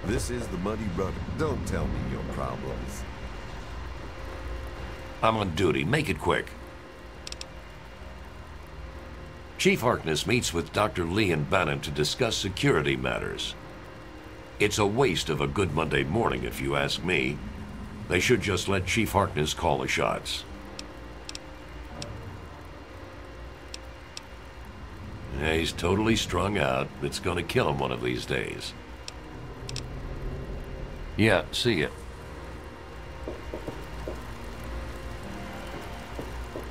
This is the Muddy Rudder. Don't tell me your problems. I'm on duty. Make it quick. Chief Harkness meets with Dr. Lee and Bannon to discuss security matters. It's a waste of a good Monday morning, if you ask me. They should just let Chief Harkness call the shots. Yeah, he's totally strung out. It's gonna kill him one of these days. Yeah, see ya.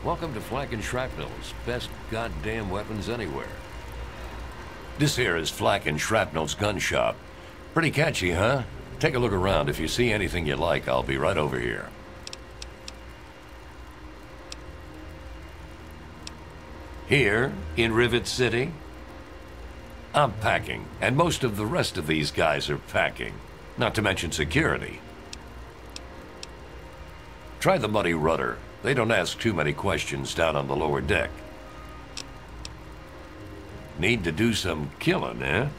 Welcome to Flak and Shrapnel's best goddamn weapons anywhere. This here is Flak and Shrapnel's gun shop. Pretty catchy, huh? Take a look around. If you see anything you like, I'll be right over here. Here, in Rivet City, I'm packing, and most of the rest of these guys are packing. Not to mention security. Try the Muddy Rudder. They don't ask too many questions down on the lower deck. Need to do some killing, eh?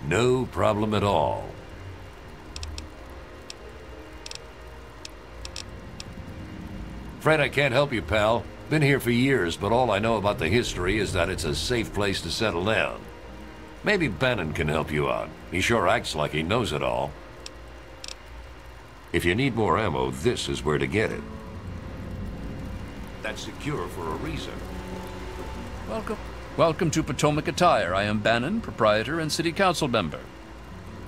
No problem at all. Fred, I can't help you, pal. Been here for years, but all I know about the history is that it's a safe place to settle down. Maybe Bannon can help you out. He sure acts like he knows it all. If you need more ammo, this is where to get it. That's secure for a reason. Welcome to Potomac Attire. I am Bannon, proprietor and city council member.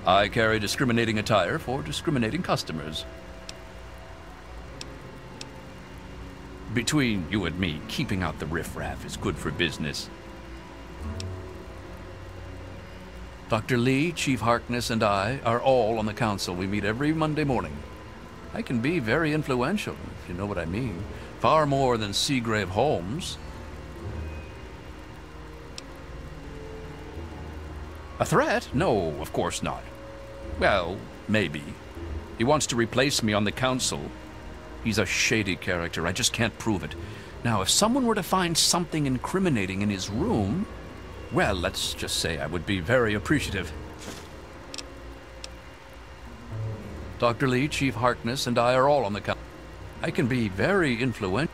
I carry discriminating attire for discriminating customers. Between you and me, keeping out the riffraff is good for business. Dr. Lee, Chief Harkness, and I are all on the council. We meet every Monday morning. I can be very influential, if you know what I mean. Far more than Seagrave Holmes. A threat? No, of course not. Well, maybe. He wants to replace me on the council. He's a shady character. I just can't prove it. Now, if someone were to find something incriminating in his room, well, let's just say I would be very appreciative. Dr. Lee, Chief Harkness, and I are all on the council. I can be very influential.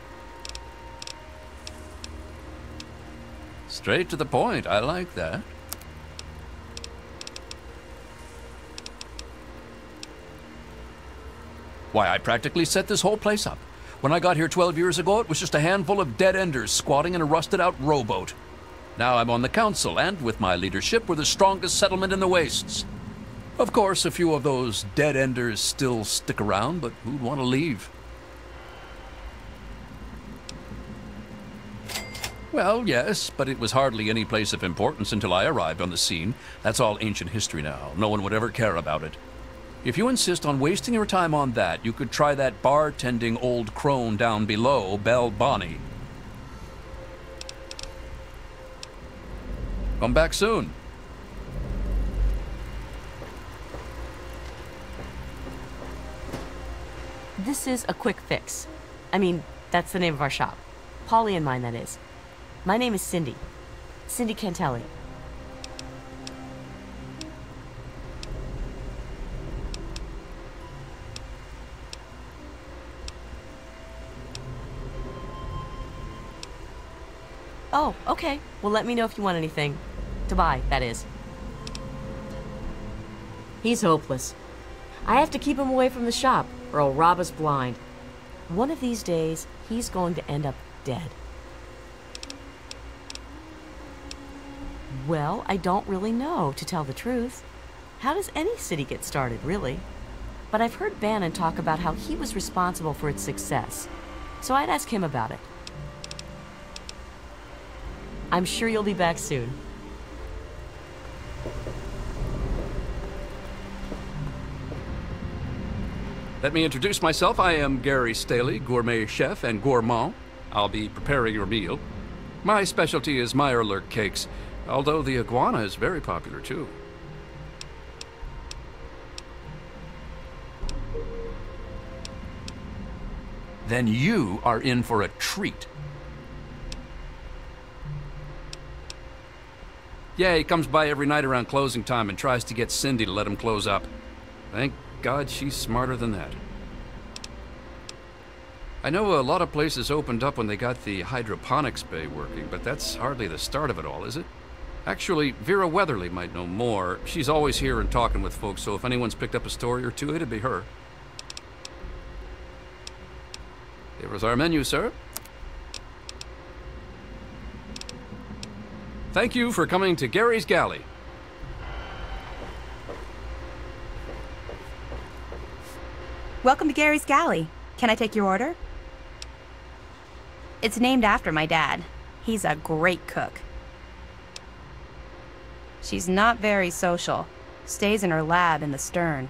Straight to the point. I like that. Why, I practically set this whole place up. When I got here 12 years ago, it was just a handful of dead-enders squatting in a rusted-out rowboat. Now I'm on the council, and with my leadership, we're the strongest settlement in the wastes. Of course, a few of those dead-enders still stick around, but who'd want to leave? Well, yes, but it was hardly any place of importance until I arrived on the scene. That's all ancient history now. No one would ever care about it. If you insist on wasting your time on that, you could try that bartending old crone down below, Belle Bonnie. Come back soon. This is a quick fix. I mean, that's the name of our shop. Polly and mine, that is. My name is Cindy. Cindy Cantelli. Oh, okay. Well, let me know if you want anything. To buy, that is. He's hopeless. I have to keep him away from the shop, or he'll rob us blind. One of these days, he's going to end up dead. Well, I don't really know, to tell the truth. How does any city get started, really? But I've heard Bannon talk about how he was responsible for its success. So I'd ask him about it. I'm sure you'll be back soon. Let me introduce myself. I am Gary Staley, gourmet chef and gourmand. I'll be preparing your meal. My specialty is Meyerlurk cakes, although the iguana is very popular too. then you are in for a treat. Yeah, he comes by every night around closing time and tries to get Cindy to let him close up. Thank God she's smarter than that. I know a lot of places opened up when they got the hydroponics bay working, but that's hardly the start of it all, is it? Actually, Vera Weatherly might know more. She's always here and talking with folks, so if anyone's picked up a story or two, it'd be her. Here is our menu, sir. Thank you for coming to Gary's Galley. Welcome to Gary's Galley. Can I take your order? It's named after my dad. He's a great cook. She's not very social. Stays in her lab in the stern.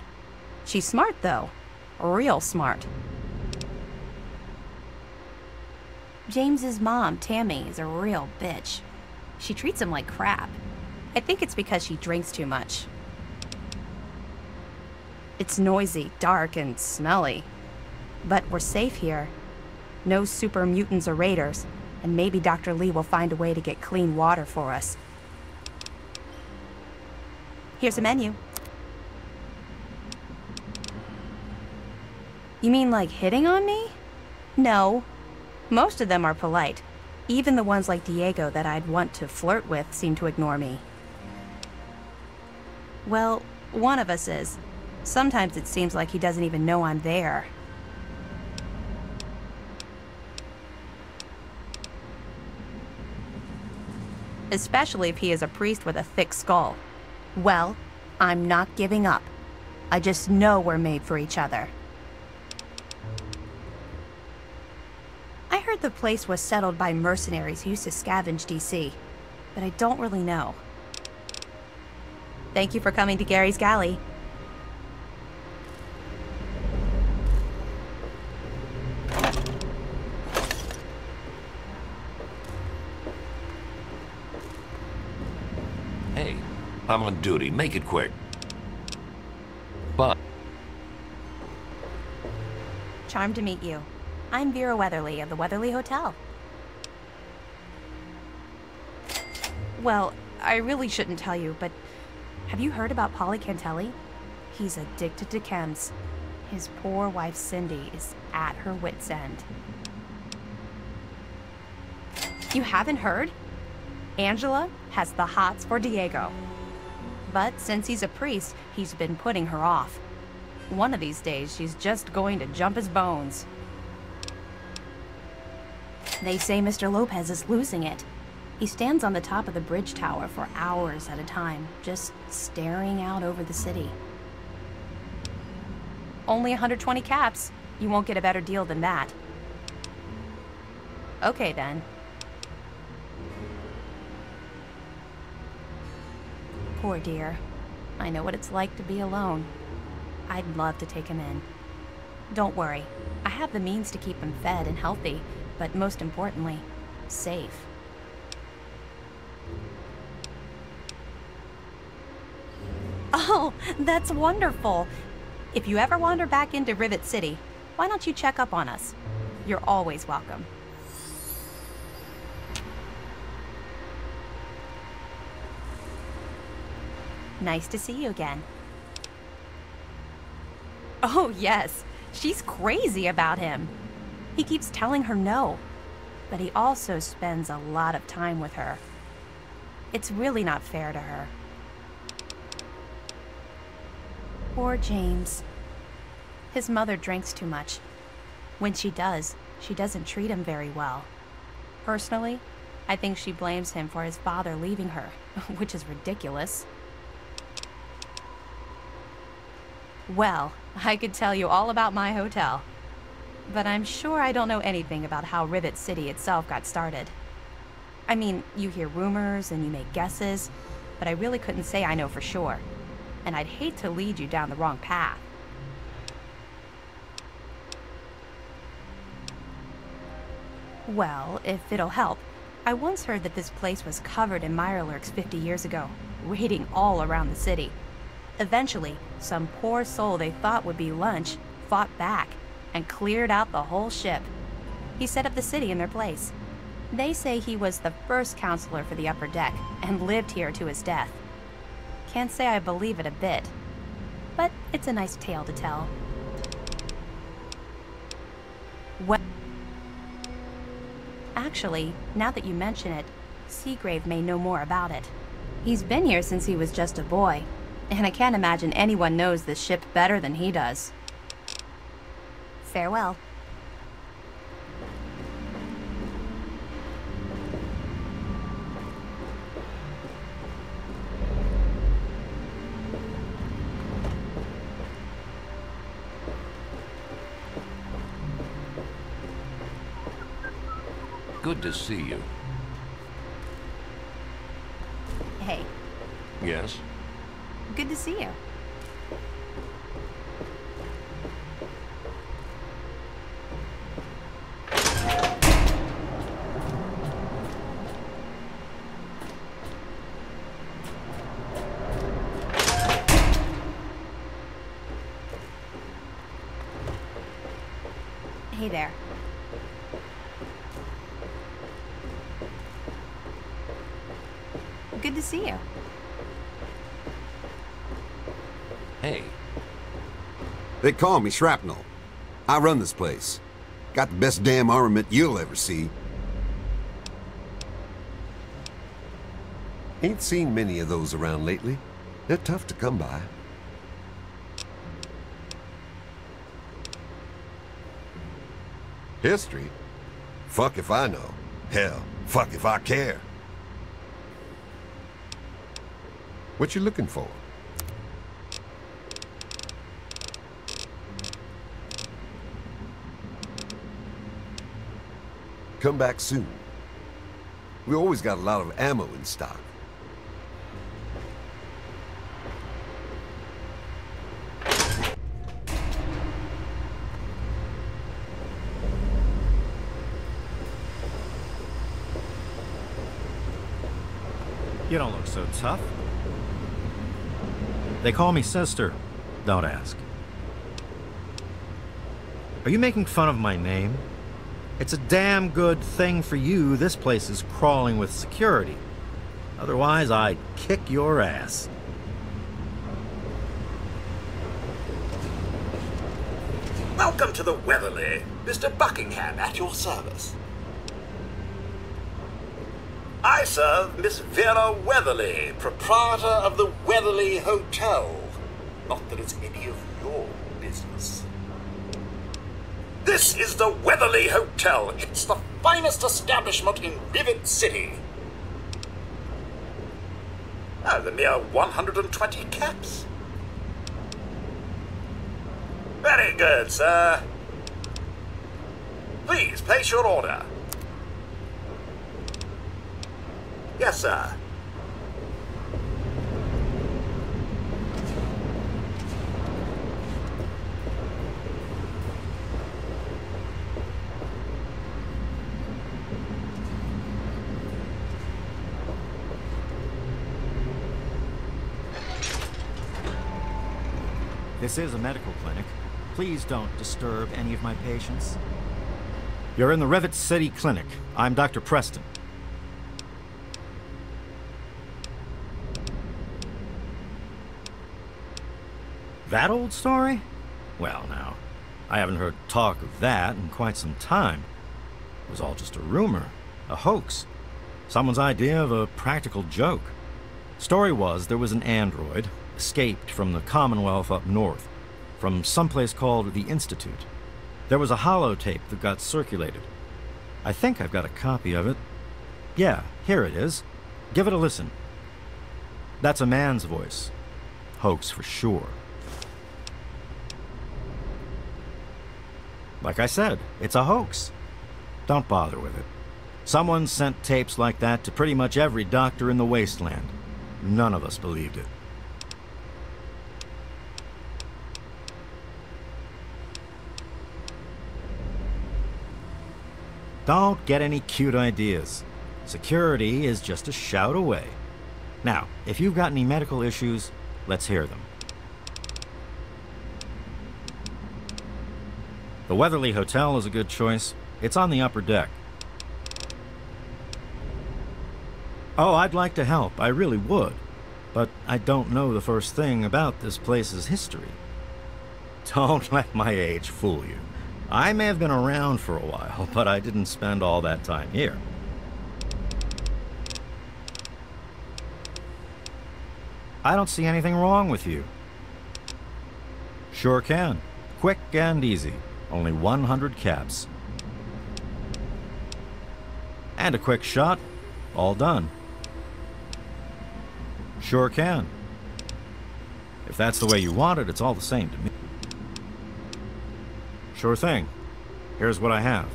She's smart, though. Real smart. James's mom, Tammy, is a real bitch. She treats him like crap. I think it's because she drinks too much. It's noisy, dark, and smelly. But we're safe here. No super mutants or raiders, and maybe Dr. Lee will find a way to get clean water for us. Here's a menu. You mean like hitting on me? No. Most of them are polite. Even the ones like Diego that I'd want to flirt with seem to ignore me. Well, one of us is. Sometimes it seems like he doesn't even know I'm there. Especially if he is a priest with a thick skull. Well, I'm not giving up. I just know we're made for each other. I heard the place was settled by mercenaries who used to scavenge DC, but I don't really know. Thank you for coming to Gary's Galley. Hey, I'm on duty. Make it quick. Bye. Charmed to meet you. I'm Vera Weatherly of the Weatherly Hotel. Well, I really shouldn't tell you, but have you heard about Polly Cantelli? He's addicted to chems. His poor wife Cindy is at her wit's end. You haven't heard? Angela has the hots for Diego. But since he's a priest, he's been putting her off. One of these days, she's just going to jump his bones. They say Mr. Lopez is losing it. He stands on the top of the bridge tower for hours at a time, just staring out over the city. Only 120 caps. You won't get a better deal than that. Okay, then. Poor dear. I know what it's like to be alone. I'd love to take him in. Don't worry. I have the means to keep him fed and healthy, but most importantly, safe. Oh, that's wonderful. If you ever wander back into Rivet City, why don't you check up on us? You're always welcome. Nice to see you again. Oh, yes. She's crazy about him. He keeps telling her no, but he also spends a lot of time with her. It's really not fair to her. Poor James. His mother drinks too much. When she does, she doesn't treat him very well. Personally, I think she blames him for his father leaving her, which is ridiculous. Well, I could tell you all about my hotel, but I'm sure I don't know anything about how Rivet City itself got started. I mean, you hear rumors and you make guesses, but I really couldn't say I know for sure, and I'd hate to lead you down the wrong path. Well, if it'll help, I once heard that this place was covered in mirelurks 50 years ago, raiding all around the city. Eventually, some poor soul they thought would be lunch fought back, and cleared out the whole ship. He set up the city in their place. They say he was the first counselor for the upper deck and lived here to his death. Can't say I believe it a bit, but it's a nice tale to tell. Well, actually, now that you mention it, Seagrave may know more about it. He's been here since he was just a boy, and I can't imagine anyone knows this ship better than he does. Farewell. Good to see you. Hey, Yes? good to see you. Hey there. Good to see you. Hey. They call me Shrapnel. I run this place. Got the best damn armament you'll ever see. Ain't seen many of those around lately. They're tough to come by. History? Fuck if I know. Hell, fuck if I care. What you looking for? Come back soon. We always got a lot of ammo in stock. You don't look so tough. They call me Sister. Don't ask. Are you making fun of my name? It's a damn good thing for you this place is crawling with security. Otherwise, I'd kick your ass. Welcome to the Weatherly. Mr. Buckingham at your service. I serve Miss Vera Weatherly, proprietor of the Weatherly Hotel. Not that it's any of your business. This is the Weatherly Hotel. It's the finest establishment in Rivet City. Oh, the mere 120 caps. Very good, sir. Please place your order. Yes, sir. This is a medical clinic. Please don't disturb any of my patients. You're in the Rivet City Clinic. I'm Dr. Preston. That old story? Well, now, I haven't heard talk of that in quite some time. It was all just a rumor, a hoax, someone's idea of a practical joke. Story was there was an android, escaped from the Commonwealth up north, from someplace called the Institute. There was a holotape that got circulated. I think I've got a copy of it. Yeah, here it is. Give it a listen. That's a man's voice. Hoax for sure. Like I said, it's a hoax. Don't bother with it. Someone sent tapes like that to pretty much every doctor in the wasteland. None of us believed it. Don't get any cute ideas. Security is just a shout away. Now, if you've got any medical issues, let's hear them. The Weatherly Hotel is a good choice. It's on the upper deck. Oh, I'd like to help. I really would. But I don't know the first thing about this place's history. Don't let my age fool you. I may have been around for a while, but I didn't spend all that time here. I don't see anything wrong with you. Sure can. Quick and easy. Only 100 caps. And a quick shot. All done. Sure can. If that's the way you want it, it's all the same to me. Sure thing. Here's what I have.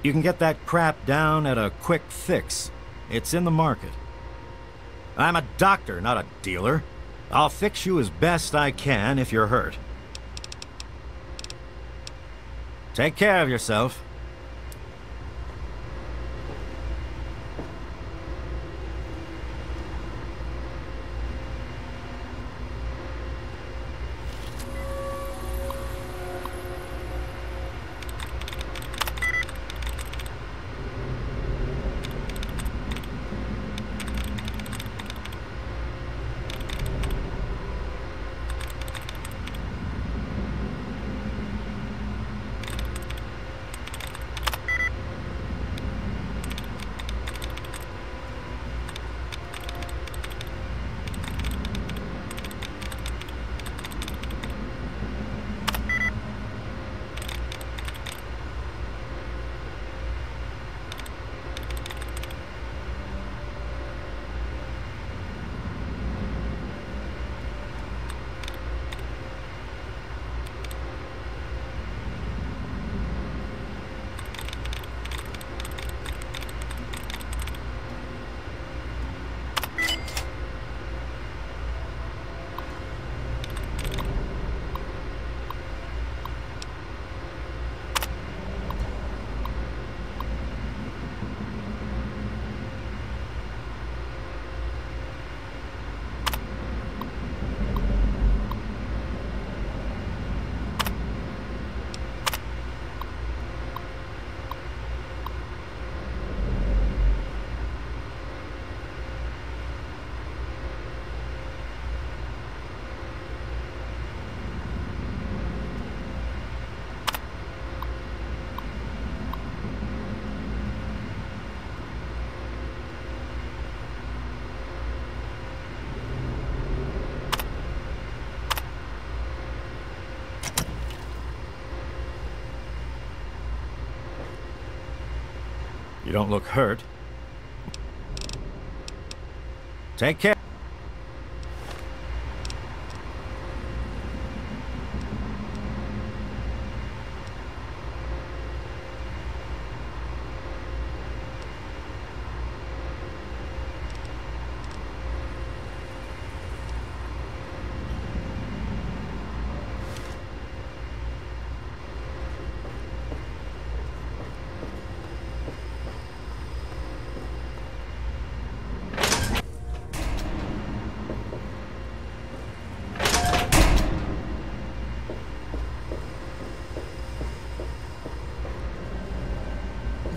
You can get that crap down at a quick fix. It's in the market. I'm a doctor, not a dealer. I'll fix you as best I can if you're hurt. Take care of yourself. You don't look hurt. Take care.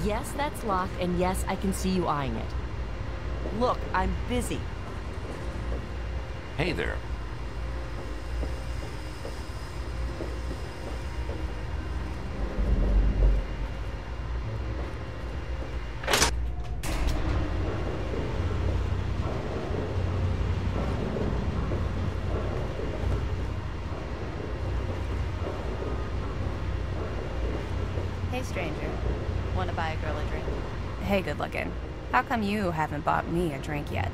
Yes, that's locked, and yes, I can see you eyeing it. Look, I'm busy. Hey there. Hey, stranger. Want to buy a girl a drink? Hey, good looking. How come you haven't bought me a drink yet?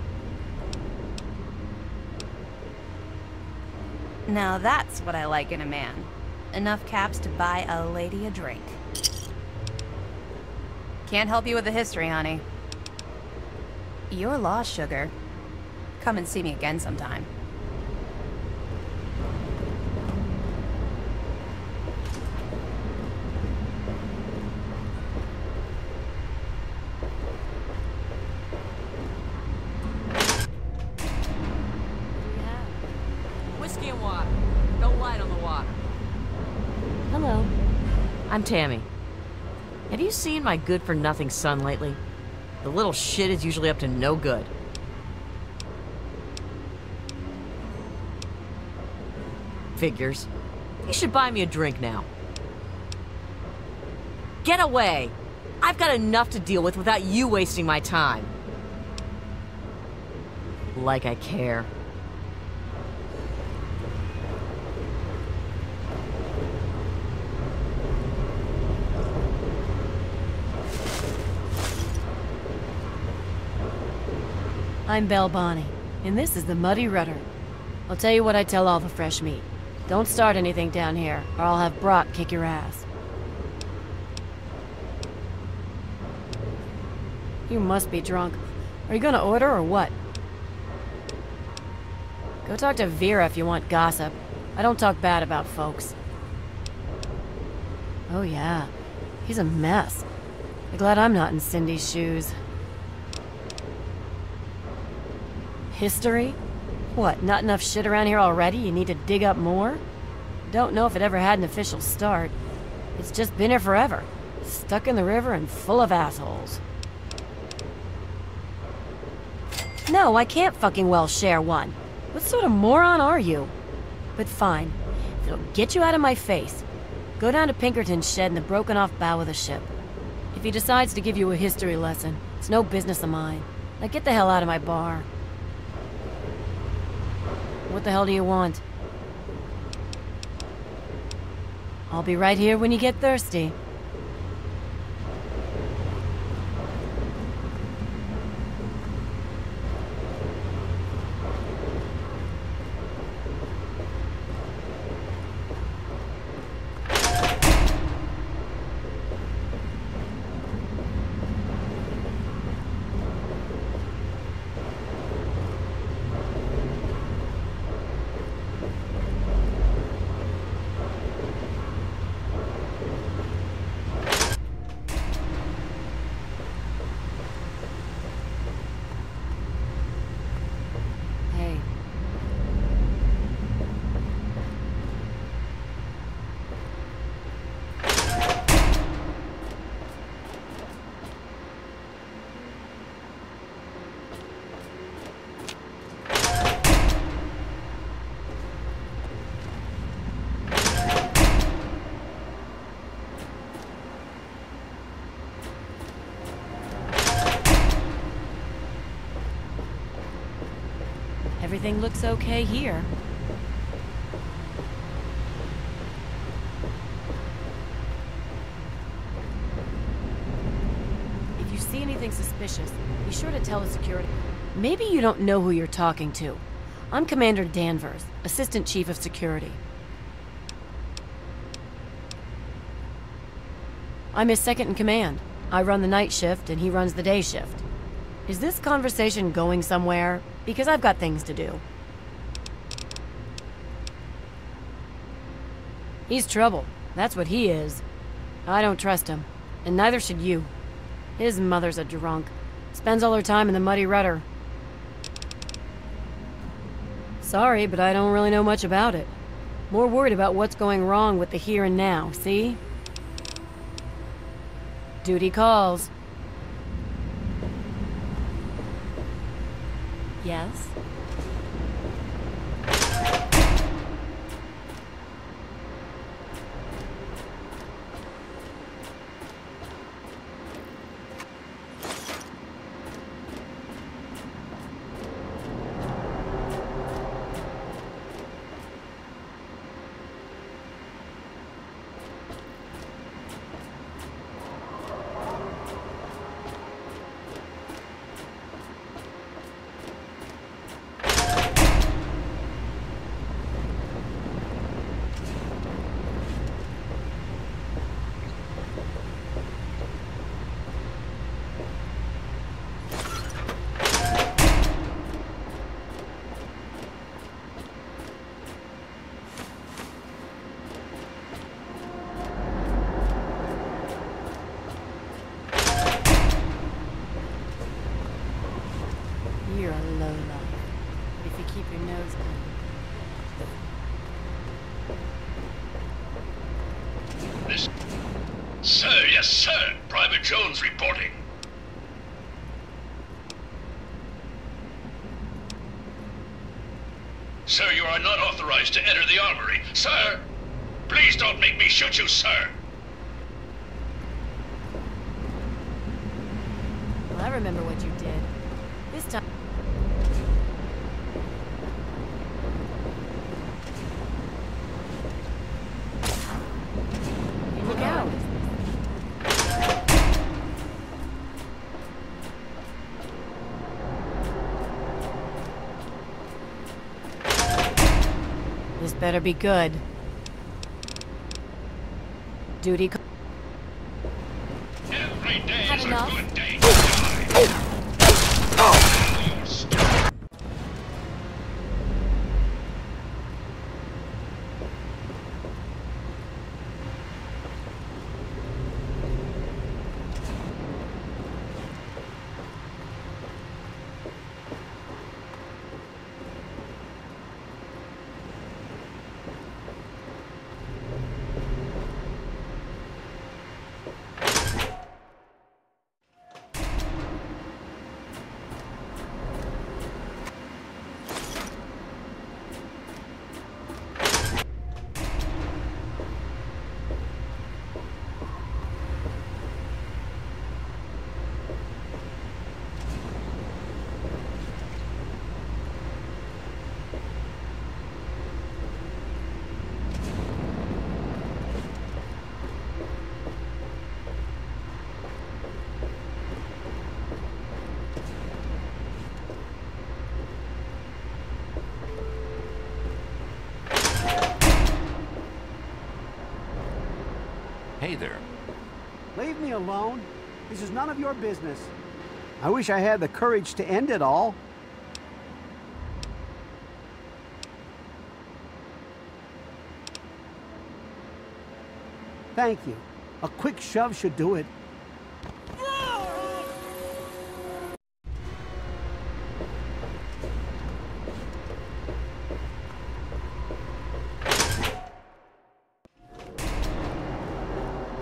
Now that's what I like in a man. Enough caps to buy a lady a drink. Can't help you with the history, honey. You're lost, sugar. Come and see me again sometime. I'm Tammy. Have you seen my good-for-nothing son lately? The little shit is usually up to no good. Figures. You should buy me a drink now. Get away! I've got enough to deal with without you wasting my time. Like I care. I'm Belle Bonnie, and this is the Muddy Rudder. I'll tell you what I tell all the fresh meat. Don't start anything down here, or I'll have Brock kick your ass. You must be drunk. Are you gonna order or what? Go talk to Vera if you want gossip. I don't talk bad about folks. Oh yeah, he's a mess. I'm glad I'm not in Cindy's shoes. History? What, not enough shit around here already? You need to dig up more? Don't know if it ever had an official start. It's just been here forever. Stuck in the river and full of assholes. No, I can't fucking well share one. What sort of moron are you? But fine. If it'll get you out of my face, go down to Pinkerton's shed in the broken off bow of the ship. If he decides to give you a history lesson, it's no business of mine. Now get the hell out of my bar. What the hell do you want? I'll be right here when you get thirsty. Everything looks okay here. If you see anything suspicious, be sure to tell the security. Maybe you don't know who you're talking to. I'm Commander Danvers, Assistant Chief of Security. I'm his second in command. I run the night shift and he runs the day shift. Is this conversation going somewhere? Because I've got things to do. He's trouble. That's what he is. I don't trust him. And neither should you. His mother's a drunk. Spends all her time in the Muddy Rudder. Sorry, but I don't really know much about it. More worried about what's going wrong with the here and now, see? Duty calls. Yes? You're a lowlife. But if you keep your nose clean. Yes, sir. Private Jones reporting. Sir, you are not authorized to enter the armory. Sir! Please don't make me shoot you, sir! Well, I remember what you did. This time... Look out! This better be good. Duty. Every day Had is enough? a good day to die. You're stupid. Hey there. Leave me alone. This is none of your business. I wish I had the courage to end it all. Thank you. A quick shove should do it.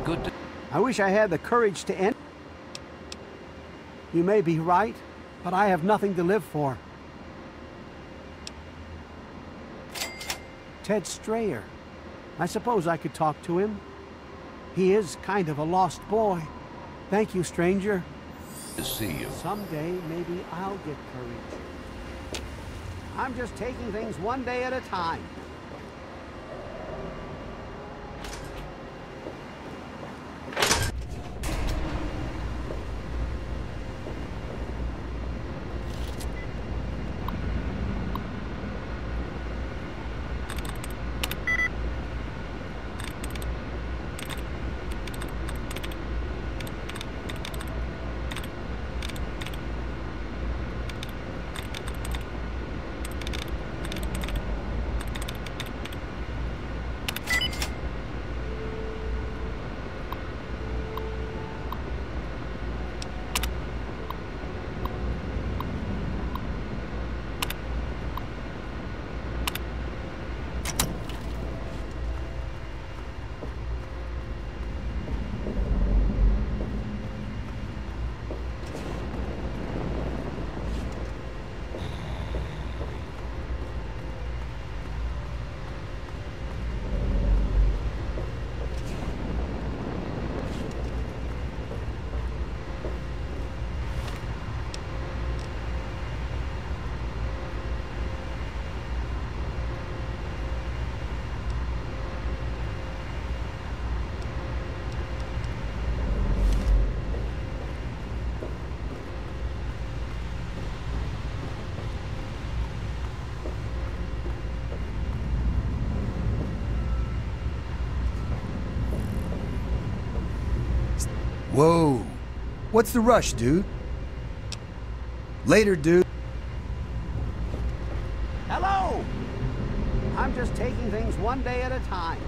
Good. I wish I had the courage to end. You may be right, but I have nothing to live for. Ted Strayer. I suppose I could talk to him. He is kind of a lost boy. Thank you, stranger. To see you. Someday, maybe I'll get courage. I'm just taking things one day at a time. Whoa. What's the rush, dude? Later, dude. Hello! I'm just taking things one day at a time.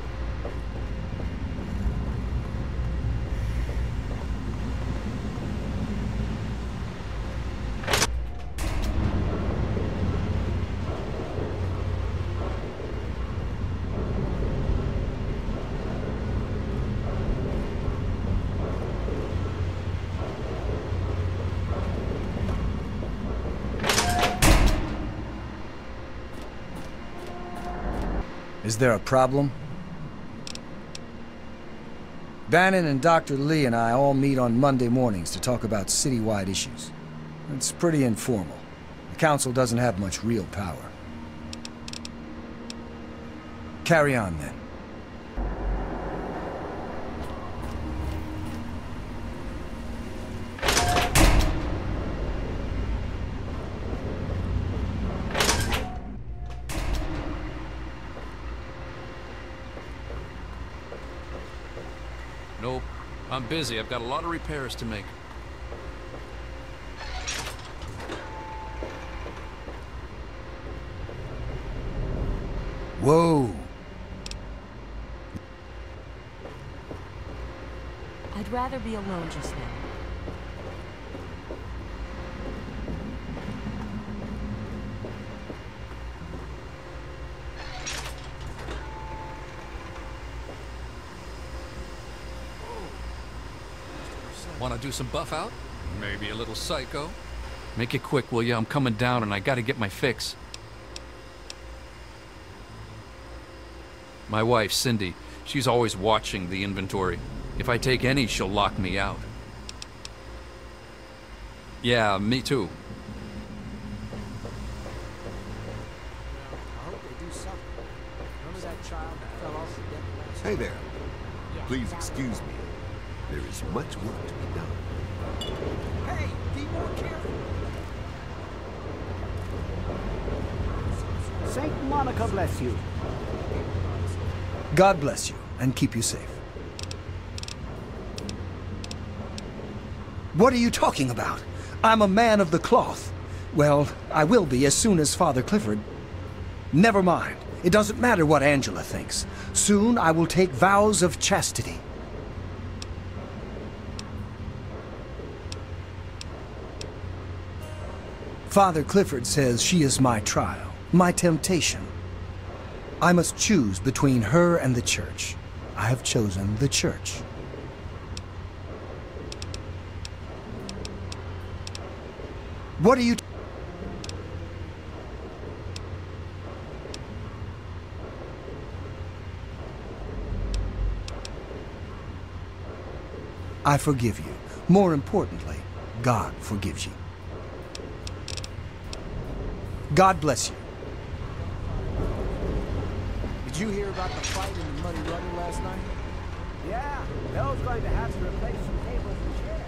Is there a problem? Bannon and Dr. Lee and I all meet on Monday mornings to talk about citywide issues. It's pretty informal. The council doesn't have much real power. Carry on, then. Nope. I'm busy. I've got a lot of repairs to make. Whoa! I'd rather be alone just now. Want to do some buff out? Maybe a little psycho? Make it quick, will ya? I'm coming down and I gotta get my fix. My wife, Cindy, she's always watching the inventory. If I take any, she'll lock me out. Yeah, me too. Hey there. Please excuse me. There is much work to be done. Hey, be more careful. Saint Monica bless you. God bless you, and keep you safe. What are you talking about? I'm a man of the cloth. Well, I will be as soon as Father Clifford... Never mind. It doesn't matter what Angela thinks. Soon I will take vows of chastity. Father Clifford says she is my trial, my temptation. I must choose between her and the church. I have chosen the church. What are you... I forgive you. More importantly, God forgives you. God bless you. Did you hear about the fight in the Muddy Ruddy last night? Yeah, Bell's going to have to replace some tables and chairs.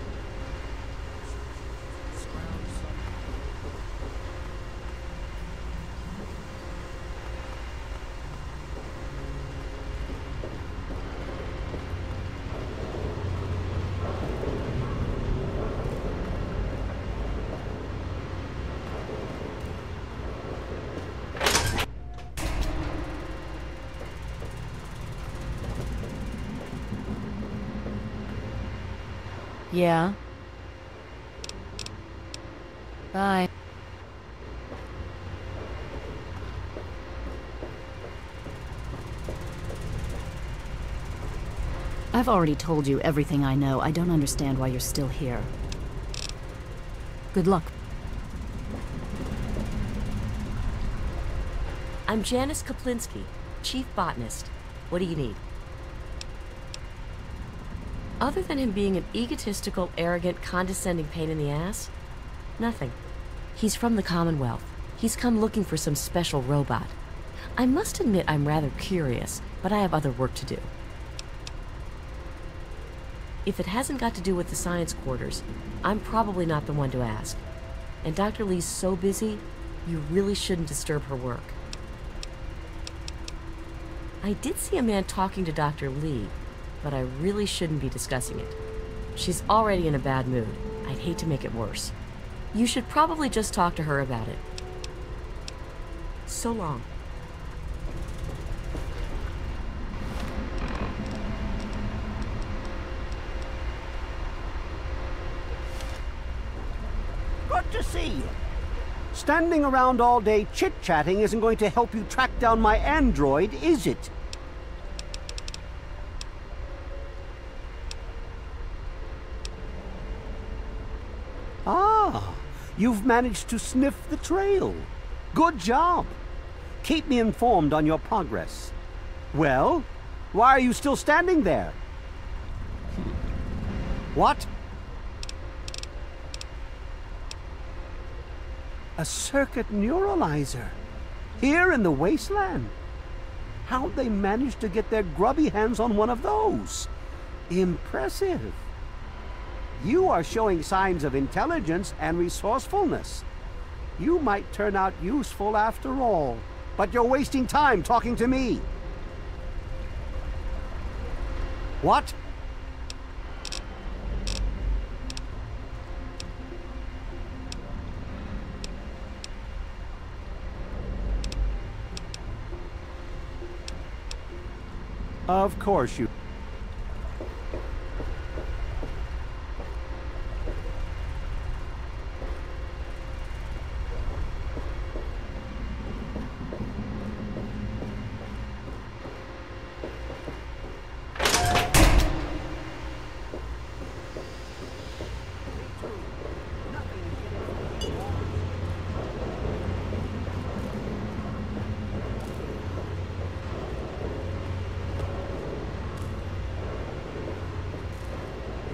Yeah. Bye. I've already told you everything I know. I don't understand why you're still here. Good luck. I'm Janice Kaplinski, Chief Botanist. What do you need? Other than him being an egotistical, arrogant, condescending pain in the ass? Nothing. He's from the Commonwealth. He's come looking for some special robot. I must admit I'm rather curious, but I have other work to do. If it hasn't got to do with the science quarters, I'm probably not the one to ask. And Dr. Lee's so busy, you really shouldn't disturb her work. I did see a man talking to Dr. Lee, but I really shouldn't be discussing it. She's already in a bad mood. I'd hate to make it worse. You should probably just talk to her about it. So long. Good to see you. Standing around all day chit-chatting isn't going to help you track down my android, is it? Ah, you've managed to sniff the trail. Good job. Keep me informed on your progress. Well, why are you still standing there? What? A circuit neuralizer? Here in the wasteland? How'd they manage to get their grubby hands on one of those? Impressive. You are showing signs of intelligence and resourcefulness. You might turn out useful after all, but you're wasting time talking to me. What? Of course you...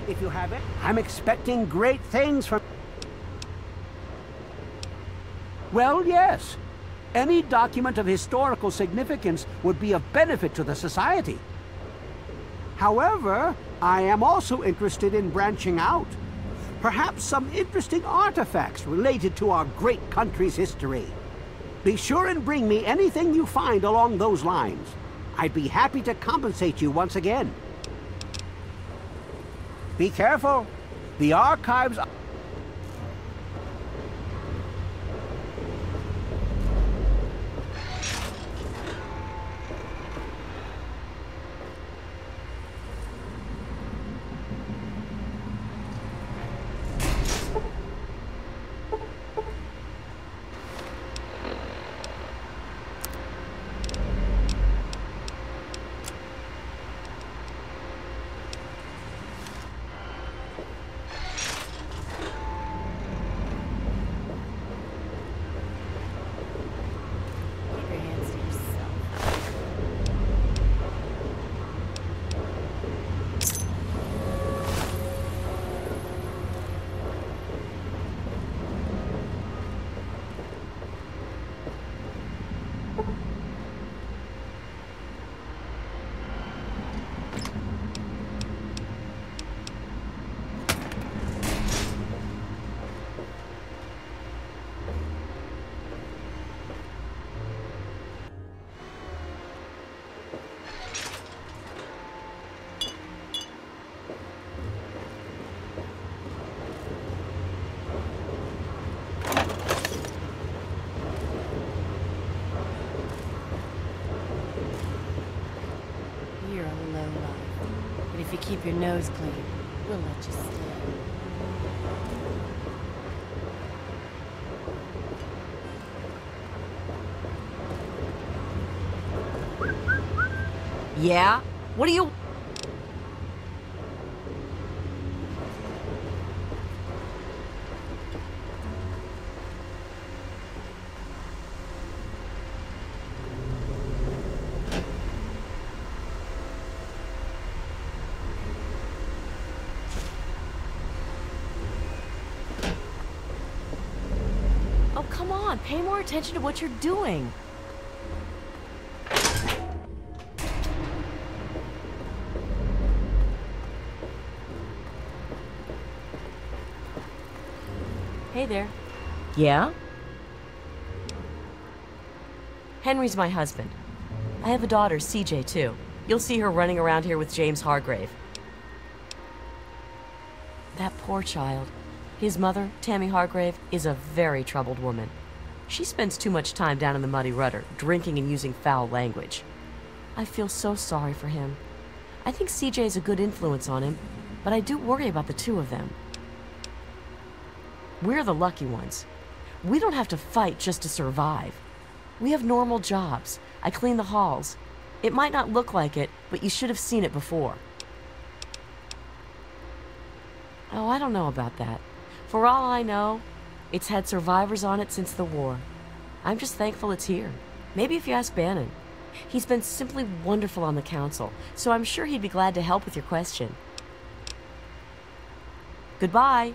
If you have it, I'm expecting great things from... Well, yes. Any document of historical significance would be of benefit to the society. However, I am also interested in branching out. Perhaps some interesting artifacts related to our great country's history. Be sure and bring me anything you find along those lines. I'd be happy to compensate you once again. Be careful. The archives... If you keep your nose clean, we'll let you stay. Yeah? What do you... Oh, come on. Pay more attention to what you're doing. Hey there. Yeah? Henry's my husband. I have a daughter, CJ, too. You'll see her running around here with James Hargrave. That poor child. His mother, Tammy Hargrave, is a very troubled woman. She spends too much time down in the Muddy Rudder, drinking and using foul language. I feel so sorry for him. I think CJ is a good influence on him, but I do worry about the two of them. We're the lucky ones. We don't have to fight just to survive. We have normal jobs. I clean the halls. It might not look like it, but you should have seen it before. Oh, I don't know about that. For all I know, it's had survivors on it since the war. I'm just thankful it's here. Maybe if you ask Bannon. He's been simply wonderful on the council, so I'm sure he'd be glad to help with your question. Goodbye.